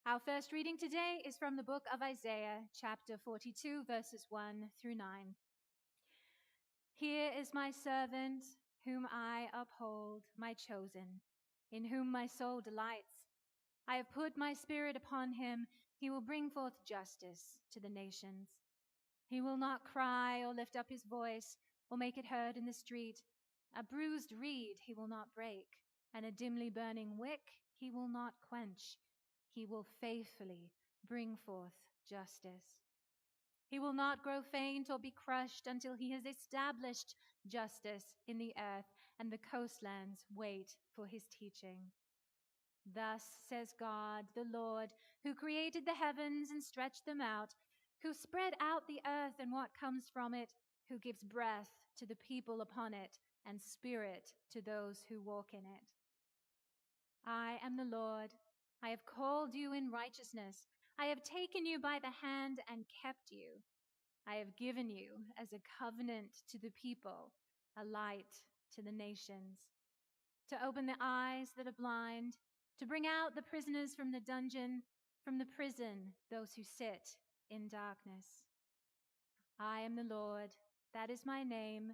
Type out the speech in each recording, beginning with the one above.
Our first reading today is from the book of Isaiah, chapter 42, verses 1 through 9. Here is my servant, whom I uphold, my chosen, in whom my soul delights. I have put my spirit upon him. He will bring forth justice to the nations. He will not cry or lift up his voice or make it heard in the street. A bruised reed he will not break, and a dimly burning wick he will not quench. He will faithfully bring forth justice. He will not grow faint or be crushed until he has established justice in the earth, and the coastlands wait for his teaching. Thus says God, the Lord, who created the heavens and stretched them out, who spread out the earth and what comes from it, who gives breath to the people upon it and spirit to those who walk in it. I am the Lord. I have called you in righteousness. I have taken you by the hand and kept you. I have given you as a covenant to the people, a light to the nations, to open the eyes that are blind, to bring out the prisoners from the dungeon, from the prison those who sit in darkness. I am the Lord, that is my name.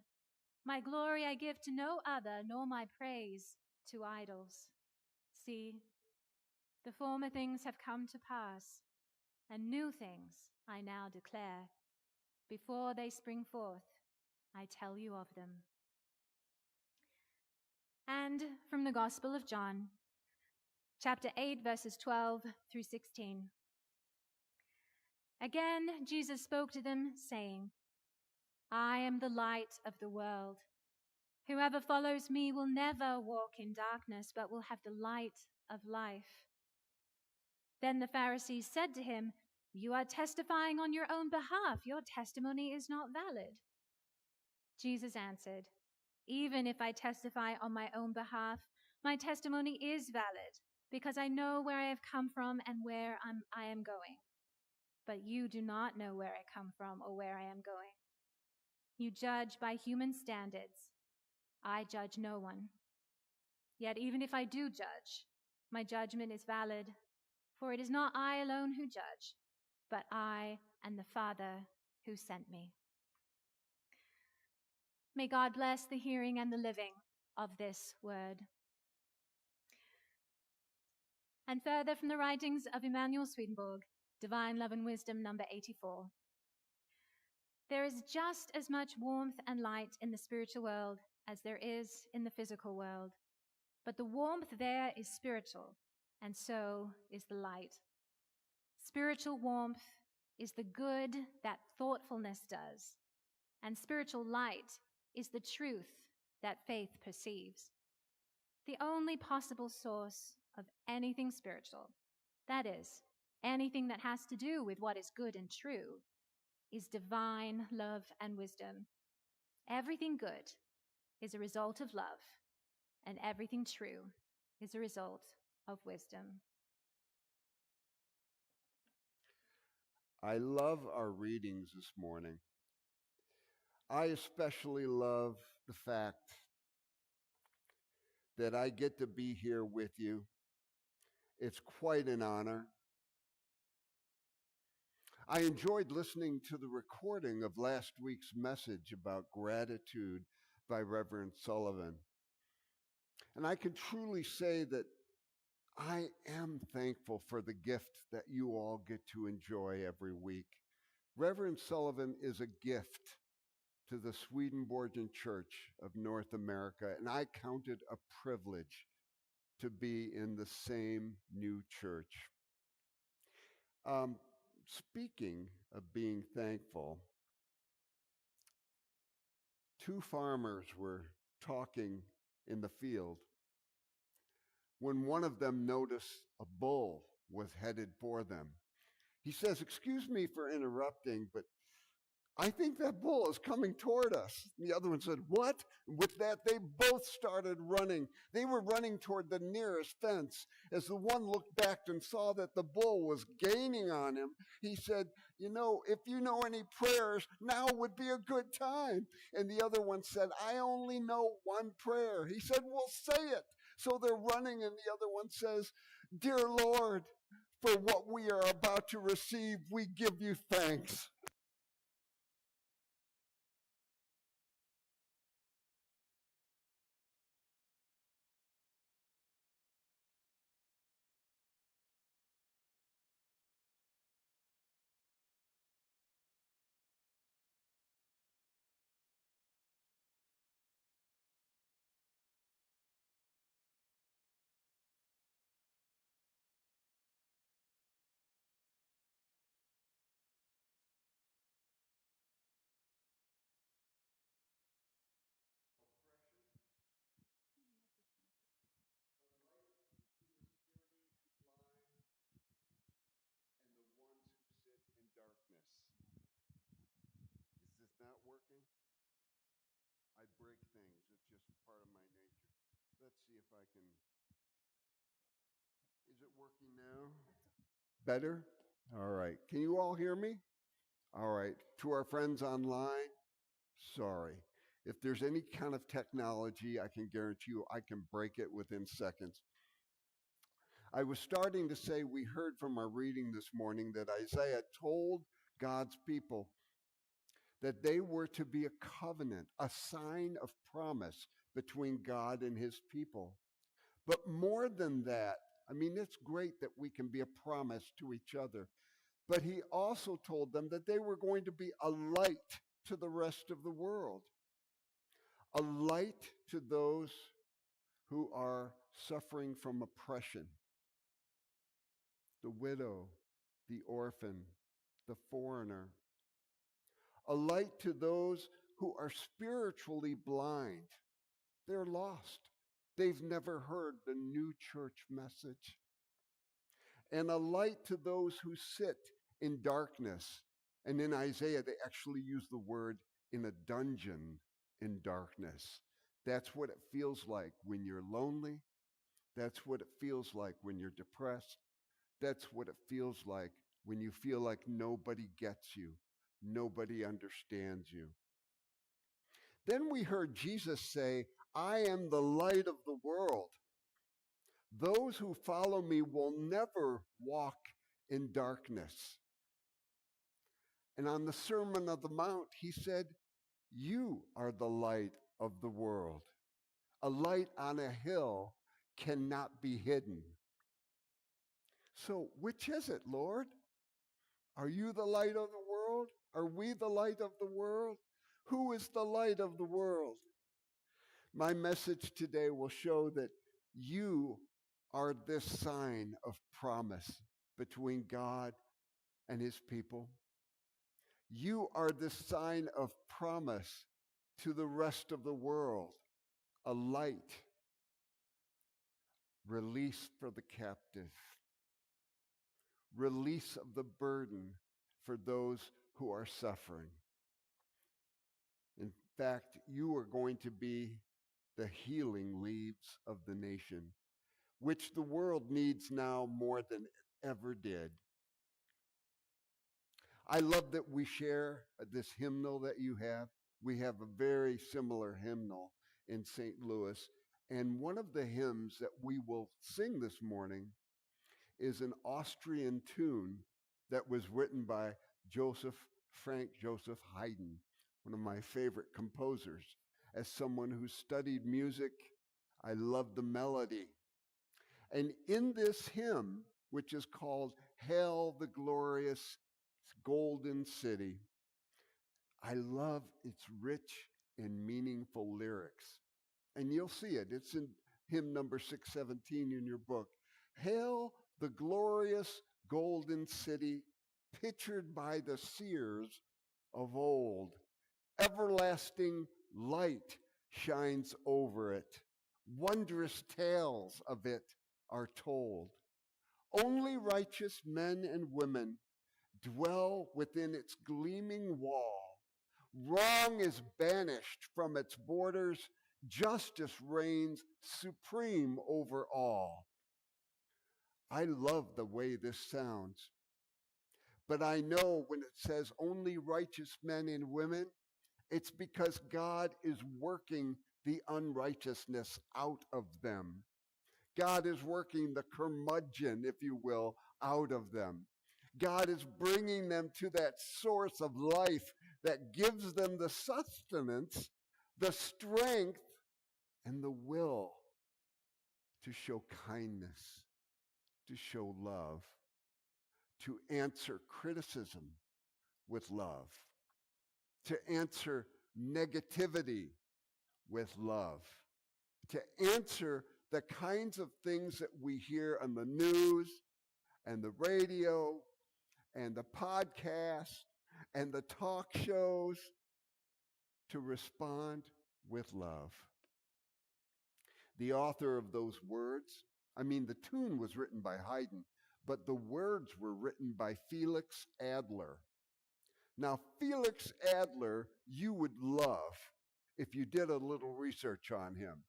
My glory I give to no other, nor my praise to idols. See, the former things have come to pass, and new things I now declare. Before they spring forth, I tell you of them. And from the Gospel of John, chapter 8, verses 12 through 16. Again, Jesus spoke to them, saying, I am the light of the world. Whoever follows me will never walk in darkness, but will have the light of life. Then the Pharisees said to him, You are testifying on your own behalf. Your testimony is not valid. Jesus answered, Even if I testify on my own behalf, my testimony is valid, because I know where I have come from and where I am going. But you do not know where I come from or where I am going. You judge by human standards. I judge no one. Yet even if I do judge, my judgment is valid, for it is not I alone who judge, but I and the Father who sent me. May God bless the hearing and the living of this word. And further from the writings of Emanuel Swedenborg, Divine Love and Wisdom, number 84. There is just as much warmth and light in the spiritual world as there is in the physical world. But the warmth there is spiritual, and so is the light. Spiritual warmth is the good that thoughtfulness does, and spiritual light is the truth that faith perceives. The only possible source of anything spiritual, that is, anything that has to do with what is good and true, is divine love and wisdom. Everything good is a result of love, and everything true is a result of wisdom. I love our readings this morning. I especially love the fact that I get to be here with you. It's quite an honor. I enjoyed listening to the recording of last week's message about gratitude by Reverend Sullivan. And I can truly say that I am thankful for the gift that you all get to enjoy every week. Reverend Sullivan is a gift to the Swedenborgian Church of North America, and I count it a privilege to be in the same new church. Speaking of being thankful, two farmers were talking in the field when one of them noticed a bull was headed for them. He says, "Excuse me for interrupting, but I think that bull is coming toward us." The other one said, "What?" With that, they both started running. They were running toward the nearest fence. As the one looked back and saw that the bull was gaining on him, he said, "If you know any prayers, now would be a good time." And the other one said, "I only know one prayer." He said, "Well, say it." So they're running, and the other one says, "Dear Lord, For what we are about to receive, we give you thanks. Is this not working? I break things. It's just part of my nature. Let's see if I can. Is it working now? Better? All right. Can you all hear me? All right. To our friends online, sorry. If there's any kind of technology, I can guarantee you I can break it within seconds. I was starting to say we heard from our reading this morning that Isaiah told God's people that they were to be a covenant, a sign of promise between God and his people. But more than that, I mean, it's great that we can be a promise to each other. But he also told them that they were going to be a light to the rest of the world, a light to those who are suffering from oppression, the widow, the orphan, the foreigner, a light to those who are spiritually blind. They're lost. They've never heard the new church message. And a light to those who sit in darkness. And in Isaiah, they actually use the word in a dungeon in darkness. That's what it feels like when you're lonely. That's what it feels like when you're depressed. That's what it feels like when you feel like nobody gets you, nobody understands you. Then we heard Jesus say, I am the light of the world. Those who follow me will never walk in darkness. And on the Sermon on the Mount, he said, you are the light of the world. A light on a hill cannot be hidden. So, which is it, Lord? Are you the light of the world? Are we the light of the world? Who is the light of the world? My message today will show that you are this sign of promise between God and his people. You are this sign of promise to the rest of the world, a light, release for the captive, release of the burden for those who are suffering. In fact, you are going to be the healing leaves of the nation, which the world needs now more than it ever did. I love that we share this hymnal that you have. We have a very similar hymnal in St. Louis. And one of the hymns that we will sing this morning is an Austrian tune that was written by Frank Joseph Haydn, one of my favorite composers. As someone who studied music, I love the melody. And in this hymn, which is called Hail the Glorious Golden City, I love its rich and meaningful lyrics. And you'll see it. It's in hymn number 617 in your book. Hail the glorious golden city, pictured by the seers of old. Everlasting light shines over it. Wondrous tales of it are told. Only righteous men and women dwell within its gleaming wall. Wrong is banished from its borders. Justice reigns supreme over all. I love the way this sounds. But I know when it says only righteous men and women, it's because God is working the unrighteousness out of them. God is working the curmudgeon, if you will, out of them. God is bringing them to that source of life that gives them the sustenance, the strength, and the will to show kindness, to show love, to answer criticism with love, to answer negativity with love, to answer the kinds of things that we hear on the news and the radio and the podcast and the talk shows, to respond with love. The author of those words, the tune was written by Haydn, but the words were written by Felix Adler. Now, Felix Adler, you would love if you did a little research on him,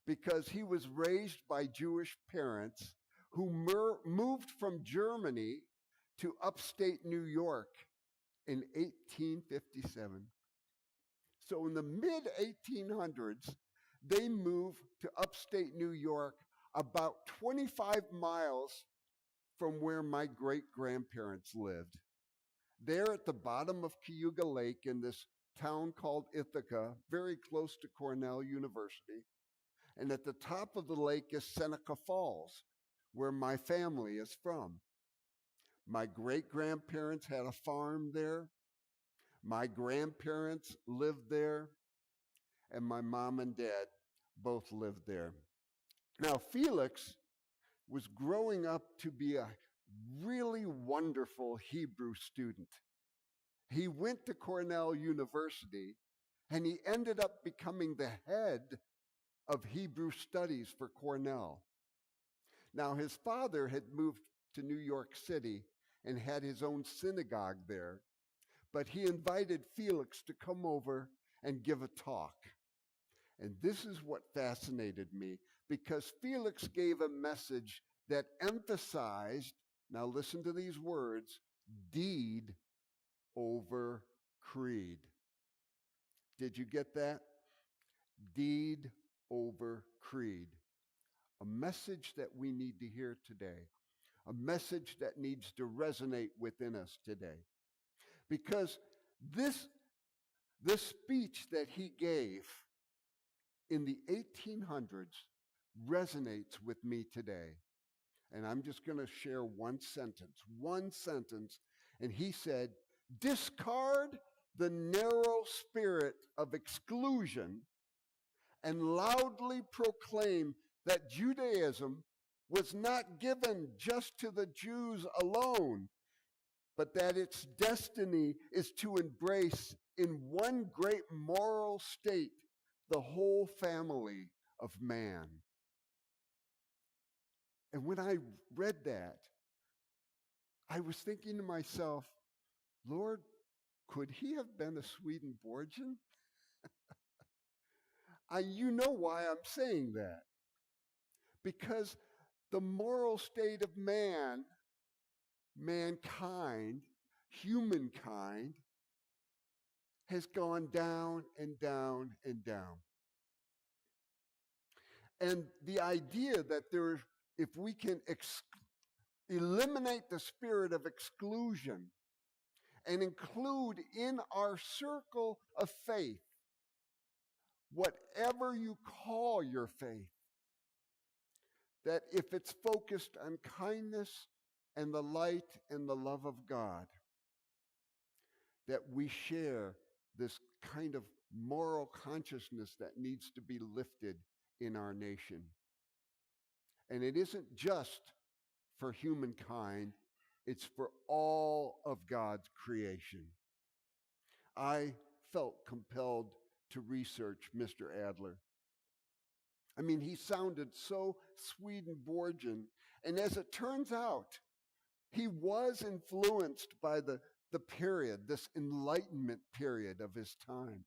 because he was raised by Jewish parents who moved from Germany to upstate New York in 1857. So in the mid 1800s, they moved to upstate New York about 25 miles from where my great grandparents lived. There at the bottom of Cayuga Lake in this town called Ithaca, very close to Cornell University. And at the top of the lake is Seneca Falls, where my family is from. My great grandparents had a farm there. My grandparents lived there. And my mom and dad both lived there. Now, Felix was growing up to be a really wonderful Hebrew student. He went to Cornell University and he ended up becoming the head of Hebrew studies for Cornell. Now, his father had moved to New York City and had his own synagogue there, but he invited Felix to come over and give a talk. And this is what fascinated me, because Felix gave a message that emphasized, now listen to these words, deed over creed. Did you get that? Deed over creed. A message that we need to hear today. A message that needs to resonate within us today. Because this speech that he gave in the 1800s resonates with me today. And I'm just going to share one sentence. And he said, discard the narrow spirit of exclusion and loudly proclaim that Judaism was not given just to the Jews alone, but that its destiny is to embrace in one great moral state the whole family of man. And when I read that, I was thinking to myself, Lord, could he have been a Swedenborgian? You know why I'm saying that. Because the moral state of mankind, humankind, has gone down and down and down. And the idea that if we can eliminate the spirit of exclusion and include in our circle of faith whatever you call your faith, that if it's focused on kindness and the light and the love of God, that we share this kind of moral consciousness that needs to be lifted in our nation. And it isn't just for humankind, it's for all of God's creation. I felt compelled to research Mr. Adler. He sounded so Swedenborgian, and as it turns out, he was influenced by the period, this Enlightenment period of his time,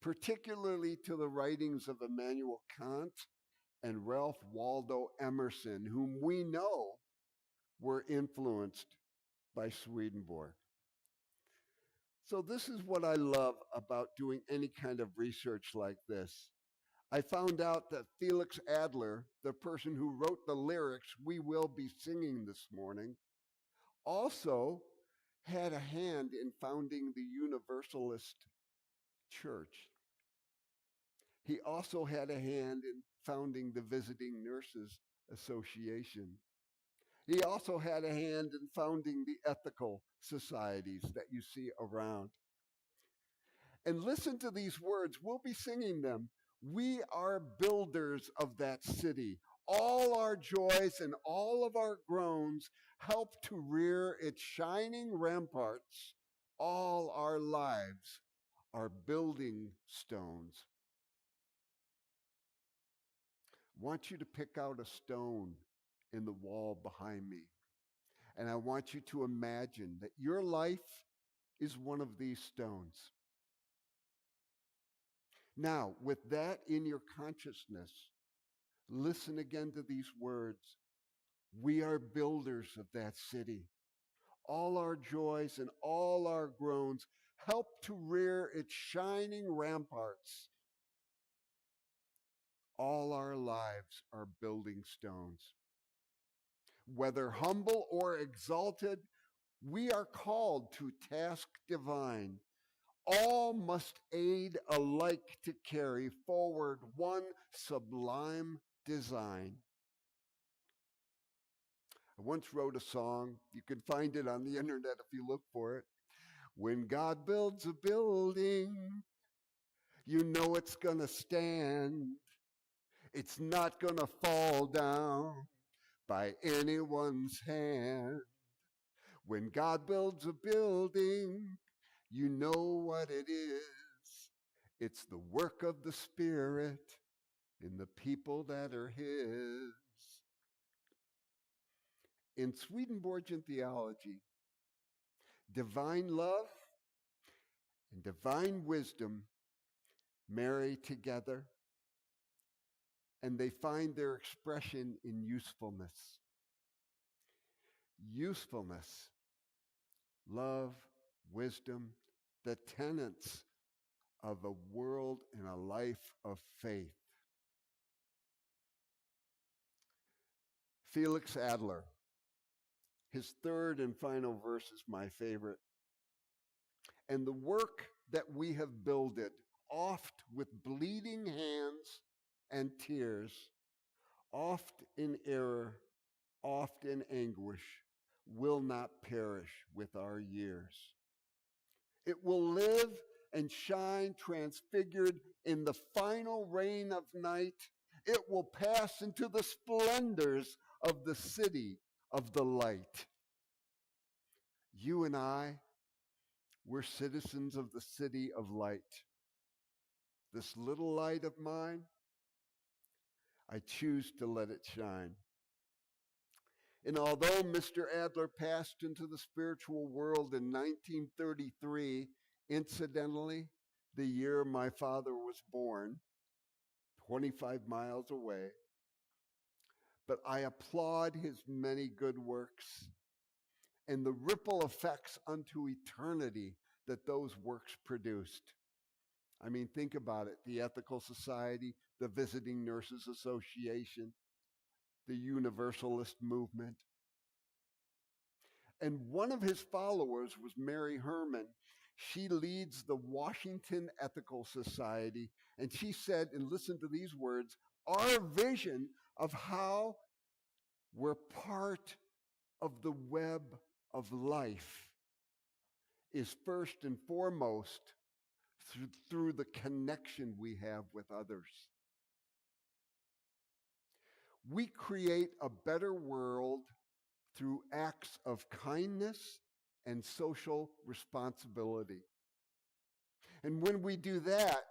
particularly to the writings of Immanuel Kant and Ralph Waldo Emerson, whom we know were influenced by Swedenborg. So this is what I love about doing any kind of research like this. I found out that Felix Adler, the person who wrote the lyrics we will be singing this morning, also had a hand in founding the Universalist Church. He also had a hand in founding the Visiting Nurses Association. He also had a hand in founding the ethical societies that you see around. And listen to these words. We'll be singing them. We are builders of that city. All our joys and all of our groans help to rear its shining ramparts. All our lives are building stones. I want you to pick out a stone in the wall behind me. And I want you to imagine that your life is one of these stones. Now, with that in your consciousness, listen again to these words. We are builders of that city. All our joys and all our groans help to rear its shining ramparts. All our lives are building stones. Whether humble or exalted, we are called to task divine. All must aid alike to carry forward one sublime design. I once wrote a song. You can find it on the internet if you look for it. When God builds a building, you know it's going to stand. It's not going to fall down by anyone's hand. When God builds a building, you know what it is. It's the work of the Spirit in the people that are His. In Swedenborgian theology, divine love and divine wisdom marry together, and they find their expression in usefulness. Usefulness, love, wisdom, the tenets of a world and a life of faith. Felix Adler, his third and final verse is my favorite. And the work that we have builded, oft with bleeding hands and tears, oft in error, oft in anguish, will not perish with our years. It will live and shine transfigured in the final rain of night. It will pass into the splendors of the city of the light. You and I, we're citizens of the city of light. This little light of mine, I choose to let it shine. And although Mr. Adler passed into the spiritual world in 1933, incidentally, the year my father was born, 25 miles away, but I applaud his many good works and the ripple effects unto eternity that those works produced. I mean, think about it. The Ethical Society, the Visiting Nurses Association, the Universalist movement. And one of his followers was Mary Herman. She leads the Washington Ethical Society. And she said, and listen to these words, our vision of how we're part of the web of life is first and foremost through the connection we have with others. We create a better world through acts of kindness and social responsibility. And when we do that,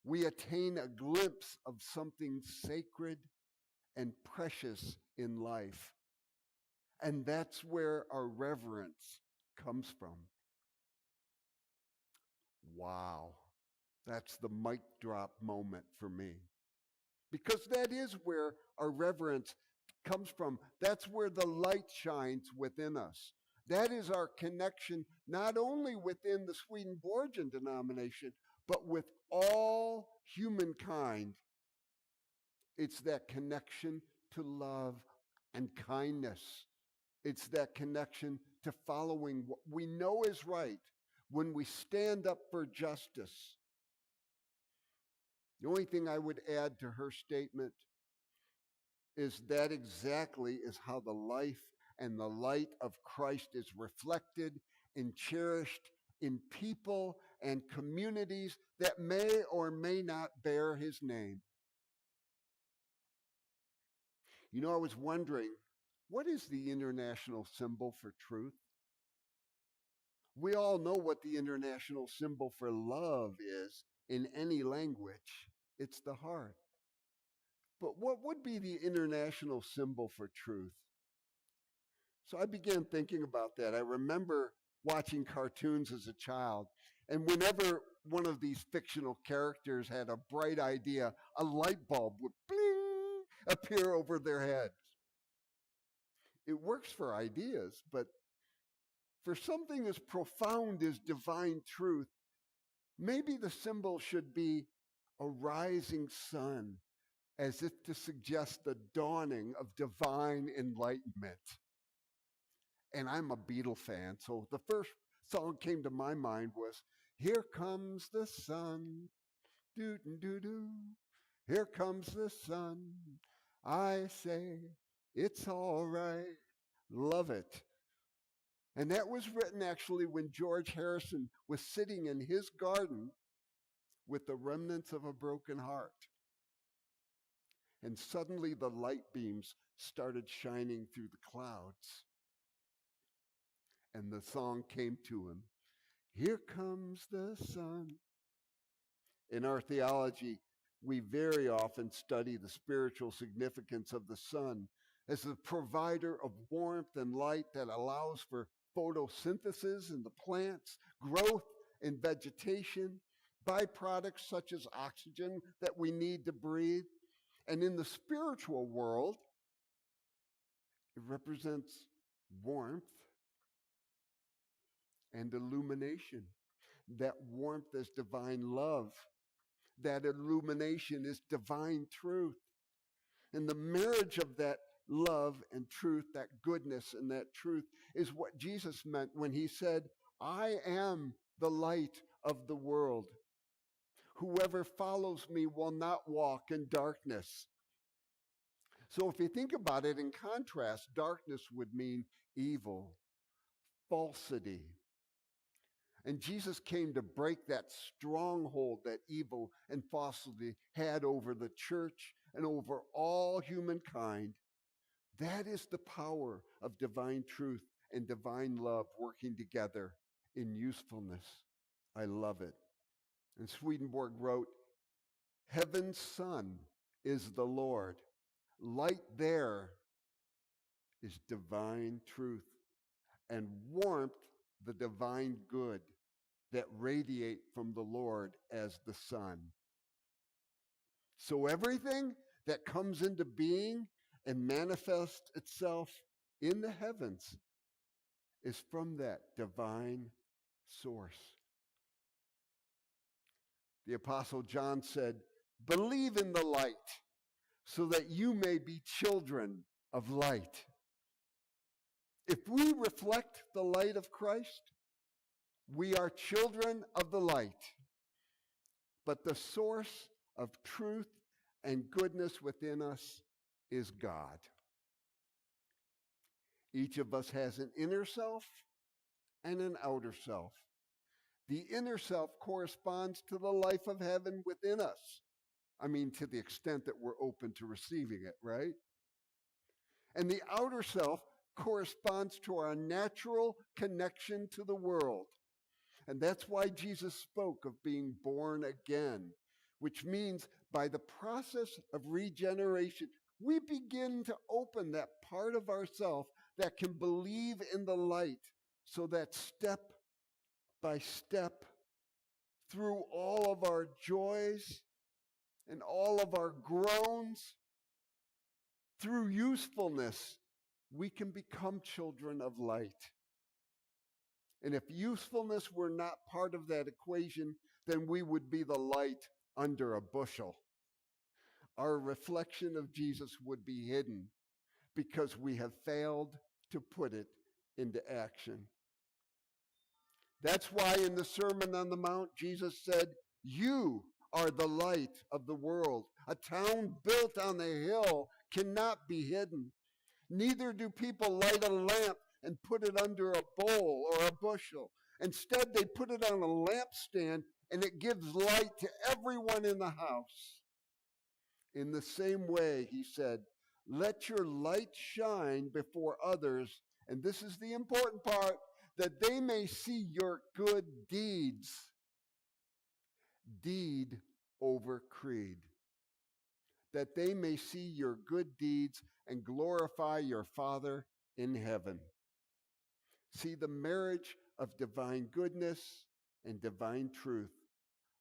we attain a glimpse of something sacred and precious in life. And that's where our reverence comes from. Wow, that's the mic drop moment for me. Because that is where our reverence comes from. That's where the light shines within us. That is our connection not only within the Swedenborgian denomination, but with all humankind, it's that connection to love and kindness. It's that connection to following what we know is right when we stand up for justice. The only thing I would add to her statement is that exactly is how the life and the light of Christ is reflected and cherished in people and communities that may or may not bear his name. You know, I was wondering, what is the international symbol for truth? We all know what the international symbol for love is in any language. It's the heart. But what would be the international symbol for truth? So I began thinking about that. I remember watching cartoons as a child, and whenever one of these fictional characters had a bright idea, a light bulb would bling appear over their heads. It works for ideas, but for something as profound as divine truth, maybe the symbol should be a rising sun, as if to suggest the dawning of divine enlightenment. And I'm a Beatle fan, so the first song came to my mind was, "Here comes the sun, doo doo doo. Here comes the sun. I say it's all right." Love it. And that was written actually when George Harrison was sitting in his garden with the remnants of a broken heart. And suddenly the light beams started shining through the clouds. And the song came to him. Here comes the sun. In our theology, we very often study the spiritual significance of the sun as the provider of warmth and light that allows for photosynthesis in the plants, growth in vegetation, byproducts such as oxygen that we need to breathe. And in the spiritual world, it represents warmth and illumination. That warmth is divine love. That illumination is divine truth. And the marriage of that love and truth, that goodness and that truth, is what Jesus meant when he said, "I am the light of the world. Whoever follows me will not walk in darkness." So if you think about it in contrast, darkness would mean evil, falsity. And Jesus came to break that stronghold that evil and falsity had over the church and over all humankind. That is the power of divine truth and divine love working together in usefulness. I love it. And Swedenborg wrote, "Heaven's sun is the Lord. Light there is divine truth, and warmth the divine good that radiate from the Lord as the sun." So everything that comes into being and manifests itself in the heavens is from that divine source. The Apostle John said, "Believe in the light so that you may be children of light." If we reflect the light of Christ, we are children of the light. But the source of truth and goodness within us is God. Each of us has an inner self and an outer self. The inner self corresponds to the life of heaven within us. I mean, to the extent that we're open to receiving it, right? And the outer self corresponds to our natural connection to the world. And that's why Jesus spoke of being born again, which means by the process of regeneration, we begin to open that part of ourself that can believe in the light, so that step by step, through all of our joys and all of our groans, through usefulness, we can become children of light. And if usefulness were not part of that equation, then we would be the light under a bushel. Our reflection of Jesus would be hidden because we have failed to put it into action. That's why in the Sermon on the Mount, Jesus said, "You are the light of the world. A town built on the hill cannot be hidden. Neither do people light a lamp and put it under a bowl or a bushel. Instead, they put it on a lampstand, and it gives light to everyone in the house." In the same way, he said, "Let your light shine before others," and this is the important part, "that they may see your good deeds." Deed over creed. That they may see your good deeds and glorify your Father in heaven. See, the marriage of divine goodness and divine truth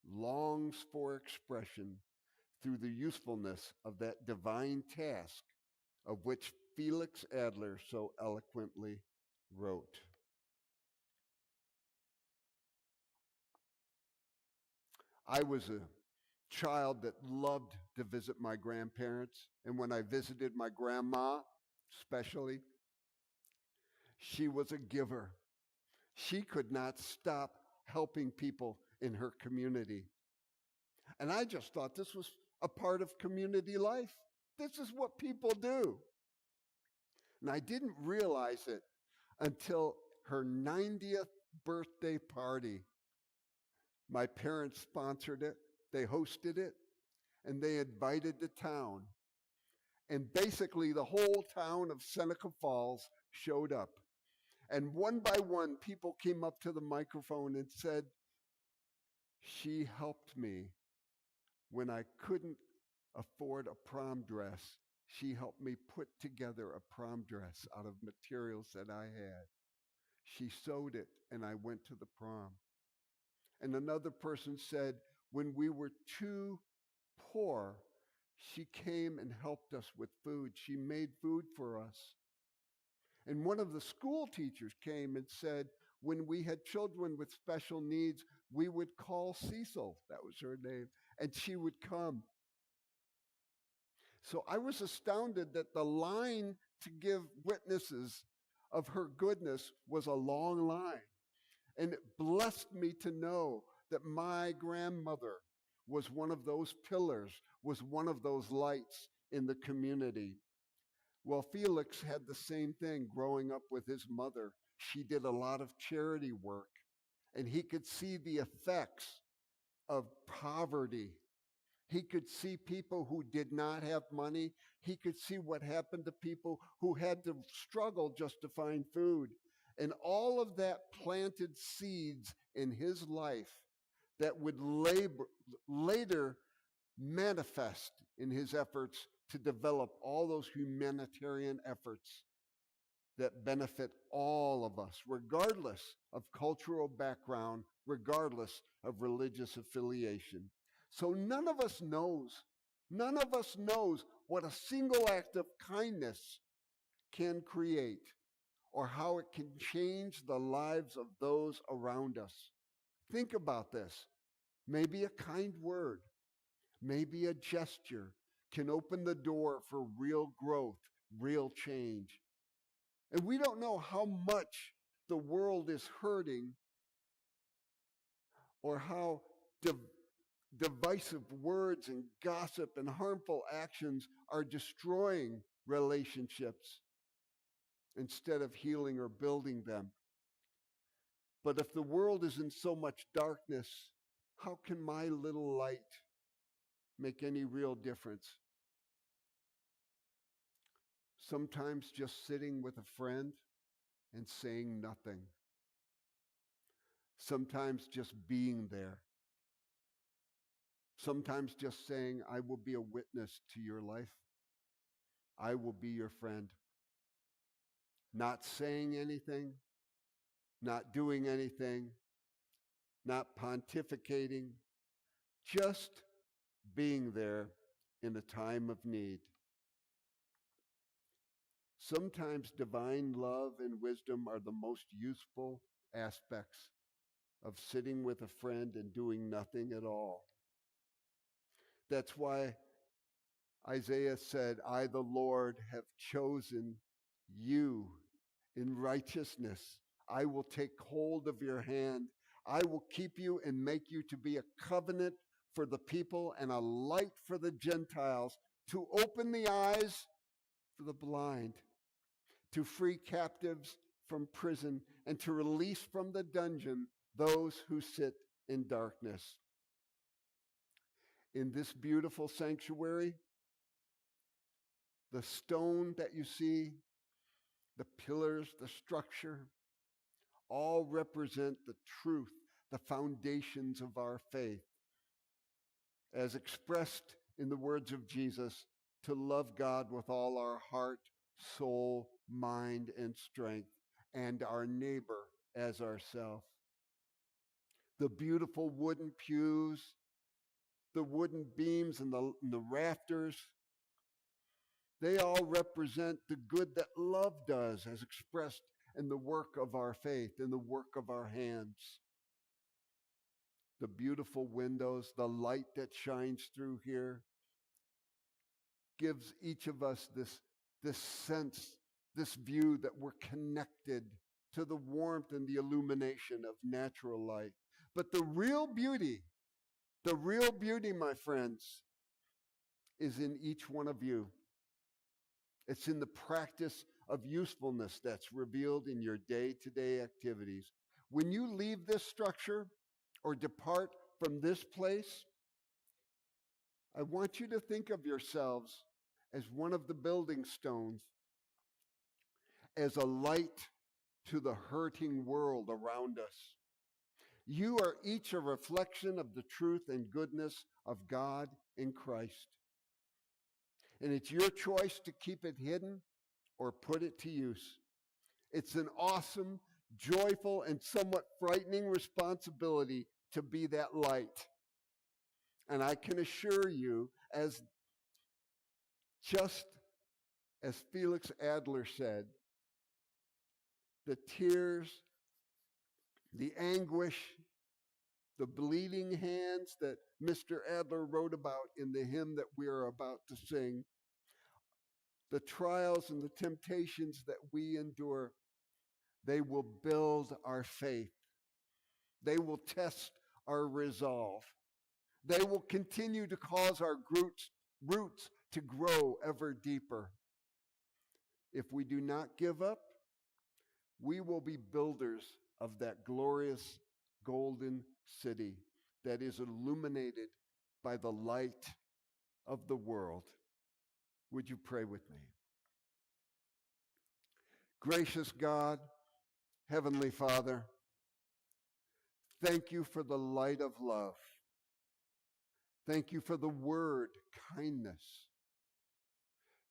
longs for expression through the usefulness of that divine task of which Felix Adler so eloquently wrote. I was a child that loved to visit my grandparents, and when I visited my grandma, especially, she was a giver. She could not stop helping people in her community. And I just thought this was a part of community life. This is what people do. And I didn't realize it until her 90th birthday party. My parents sponsored it, they hosted it, and they invited the town. And basically, the whole town of Seneca Falls showed up. And one by one, people came up to the microphone and said, "She helped me when I couldn't afford a prom dress. She helped me put together a prom dress out of materials that I had. She sewed it, and I went to the prom." And another person said, "When we were too poor, she came and helped us with food. She made food for us." And one of the school teachers came and said, "When we had children with special needs, we would call Cecil," that was her name, "and she would come." So I was astounded that the line to give witnesses of her goodness was a long line. And it blessed me to know that my grandmother was one of those pillars, was one of those lights in the community. Well, Felix had the same thing growing up with his mother. She did a lot of charity work, and he could see the effects of poverty. He could see people who did not have money. He could see what happened to people who had to struggle just to find food. And all of that planted seeds in his life that would later manifest in his efforts to develop all those humanitarian efforts that benefit all of us, regardless of cultural background, regardless of religious affiliation. So none of us knows what a single act of kindness can create or how it can change the lives of those around us. Think about this. Maybe a kind word, maybe a gesture can open the door for real growth, real change. And we don't know how much the world is hurting or how divisive words and gossip and harmful actions are destroying relationships instead of healing or building them. But if the world is in so much darkness, how can my little light make any real difference? Sometimes just sitting with a friend and saying nothing. Sometimes just being there. Sometimes just saying, "I will be a witness to your life. I will be your friend." Not saying anything, not doing anything, not pontificating, just being there in a time of need. Sometimes divine love and wisdom are the most useful aspects of sitting with a friend and doing nothing at all. That's why Isaiah said, I, the Lord, have chosen you in righteousness. I will take hold of your hand. I will keep you and make you to be a covenant for the people and a light for the Gentiles, to open the eyes for the blind, to free captives from prison, and to release from the dungeon those who sit in darkness. In this beautiful sanctuary, the stone that you see, the pillars, the structure, all represent the truth, the foundations of our faith, as expressed in the words of Jesus, to love God with all our heart, soul, mind, and strength, and our neighbor as ourselves. The beautiful wooden pews, the wooden beams and the rafters, they all represent the good that love does as expressed in the work of our faith, in the work of our hands. The beautiful windows, the light that shines through here gives each of us this sense, this view that we're connected to the warmth and the illumination of natural light. But the real beauty, my friends, is in each one of you. It's in the practice of usefulness that's revealed in your day-to-day activities. When you leave this structure or depart from this place, I want you to think of yourselves as one of the building stones, as a light to the hurting world around us. You are each a reflection of the truth and goodness of God in Christ. And it's your choice to keep it hidden or put it to use. It's an awesome, joyful, and somewhat frightening responsibility to be that light. And I can assure you, just as Felix Adler said, the tears, the anguish, the bleeding hands that Mr. Adler wrote about in the hymn that we are about to sing, the trials and the temptations that we endure, they will build our faith. They will test our resolve. They will continue to cause our roots to grow ever deeper. If we do not give up, we will be builders of that glorious golden city that is illuminated by the light of the world. Would you pray with me? Gracious God, Heavenly Father, thank you for the light of love. Thank you for the word, kindness.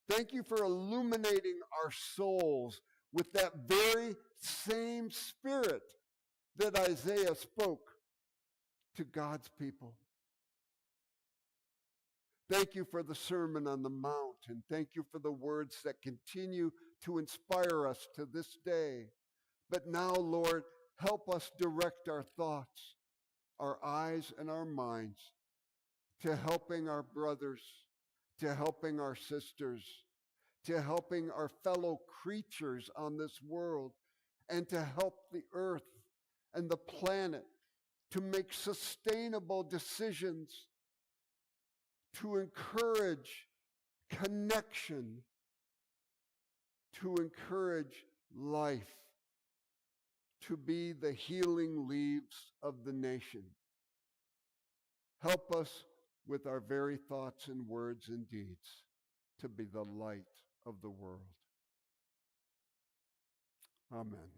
Thank you for illuminating our souls with that very same spirit that Isaiah spoke to God's people. Thank you for the Sermon on the Mount, and thank you for the words that continue to inspire us to this day. But now, Lord, help us direct our thoughts, our eyes, and our minds to helping our brothers, to helping our sisters, to helping our fellow creatures on this world, and to help the earth and the planet to make sustainable decisions, to encourage connection, to encourage life, to be the healing leaves of the nation. Help us with our very thoughts and words and deeds to be the light of the world. Amen.